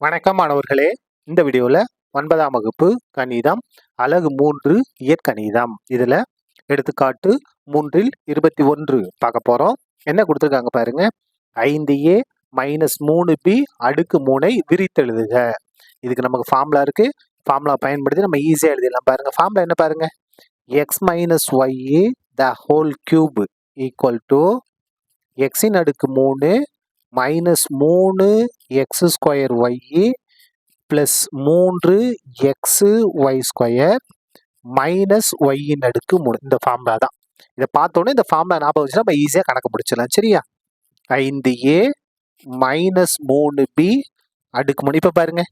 வணக்கம் மாணவர்களே. இந்த வீடியோவில் 9ஆம் வகுப்பு கணிதம் அலகு 3 இயற்கணிதம் இதில் எடுத்துக்காட்டு 3 21 பார்க்க போகிறோம். என்ன கொடுத்துருக்காங்க பாருங்க. 5a - 3b அடுக்கு 3 விரித்தெழுதுக. இதுக்கு நமக்கு ஃபார்முலா இருக்கு. ஃபார்முலா பயன்படுத்தி நம்ம ஈஸியாக எழுதிடலாம். பாருங்க ஃபார்முலா என்ன பாருங்க. x - ya the whole cube equal to x இன் அடுக்கு 3 -3x square y plus 3x y square minus y இன் அடுக்கு 3. இந்த ஃபார்முலா தான். இதை பார்த்தோன்னே இந்த ஃபார்முலா ஞாபகம் வச்சுன்னா நம்ம ஈஸியாக கணக்கு பிடிச்சிடலாம். சரியா? 5a - 3b அடுக்கு 3. இப்போ பாருங்க,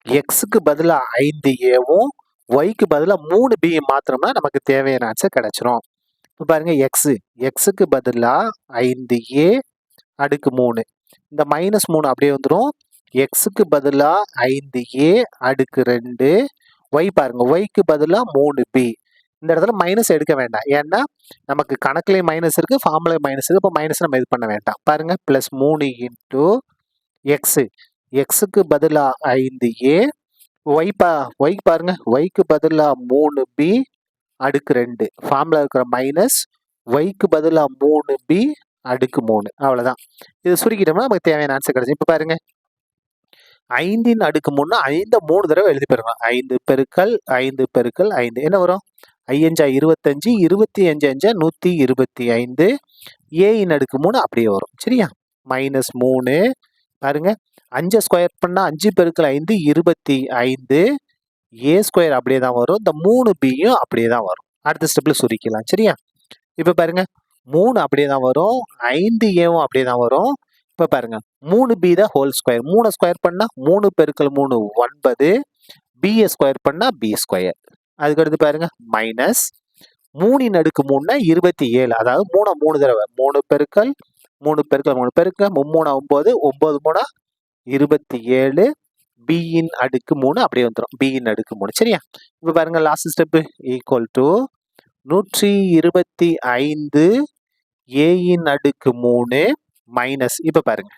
எக்ஸுக்கு பதிலாக 5aவும் ஒய்க்கு பதிலாக 3b மாத்திரம்னா நமக்கு தேவையான ஆன்சர் கிடைச்சிரும். இப்போ பாருங்க, எக்ஸுக்கு பதிலாக 5a அடுக்கு 3, இந்த -3 அப்படியே வந்துடும். எக்ஸுக்கு பதிலாக 5a அடுக்கு 2, ஒய் பாருங்க, ஒய்க்கு பதிலாக 3b. இந்த இடத்துல மைனஸ் எடுக்க வேண்டாம், ஏன்னா நமக்கு கணக்குலேயும் மைனஸ் இருக்கு, ஃபார்முலையும் மைனஸ் இருக்கு. இப்போ மைனஸ் நம்ம இது பண்ண வேண்டாம். பாருங்க, +3 × எக்ஸுக்கு பதிலாக 5a, ஒய்க்கு பாருங்க, ஒய்க்கு பதிலாக 3b அடுக்கு 2, ஃபார்முலா இருக்கிற மைனஸ், ஒய்க்கு பதிலாக 3b அடுக்கு 3. அவ்வளோதான். இது சுருக்கிட்டோம்னா நமக்கு தேவையான ஆன்சர் கிடைச்சு. இப்போ பாருங்க, 5 இன் அடுக்கு 3 5 3 தடவை எழுதி பெருங்க. 5 பெருக்கல் 5 பெருக்கல் 5 என்ன வரும்? 5 25, 25 125. a இன் அடுக்கு 3 அப்படியே வரும். சரியா? -3 பாருங்க, 5 ஸ்கொயர் பண்ணால் 5 பெருக்கல் 5 25. a ஸ்கொயர் அப்படியே தான் வரும். இந்த 3bயும் அப்படியே தான் வரும். அடுத்த ஸ்டெப்ல சுருக்கலாம். சரியா? இப்போ பாருங்க, 3 அப்படியே தான் வரும், 5aவும் அப்படியே தான் வரும். இப்போ பாருங்க, 3b தான் ஹோல் ஸ்கொயர். 3 ஸ்கொயர் பண்ணால் 3 பெருக்கல் 3 9, b ஸ்கொயர் பண்ணால் b ஸ்கொயர். அதுக்கடுத்து பாருங்க, மைனஸ் 3 இன் அடுக்கு 3 27, அதாவது 3 தடவை 3 பெருக்கல் 3 பெருக்கல் 3 பெருக்கல் 3 9, 9 27, b இன் அடுக்கு 3 அப்படியே வந்துடும். b இன் அடுக்கு 3. சரியா? இப்போ பாருங்க, last step equal to 125 a இன் அடுக்கு 3 மைனஸ், இப்போ பாருங்க,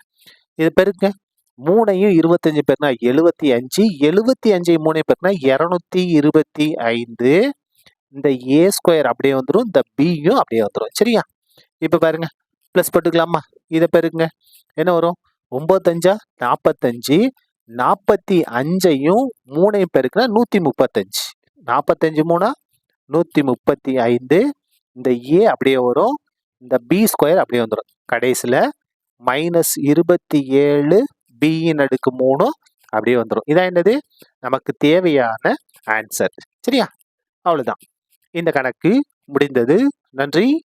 இது பெருக்க 3ஐயும் 25 பெருனா 75, 75 3 பெருனா 225. இந்த a ஸ்கொயர் அப்படியே வந்துடும், இந்த bயும் அப்படியே வந்துடும். சரியா? இப்போ பாருங்க, ப்ளஸ் போட்டுக்கலாமா? இதை பெருங்க, என்ன வரும்? 9 45, 45ஐயும் 3ஐயும் பெருக்குனா 135. 45 3 135. இந்த a அப்படியே வரும், இந்த b ஸ்கொயர் அப்படியே வந்துடும். கடைசியில் -27 b இன் அடுக்கு 3 அப்படியே வந்துடும். இதான் என்னது? நமக்கு தேவையான ஆன்சர். சரியா? அவ்வளோதான். இந்த கணக்கு முடிந்தது. நன்றி.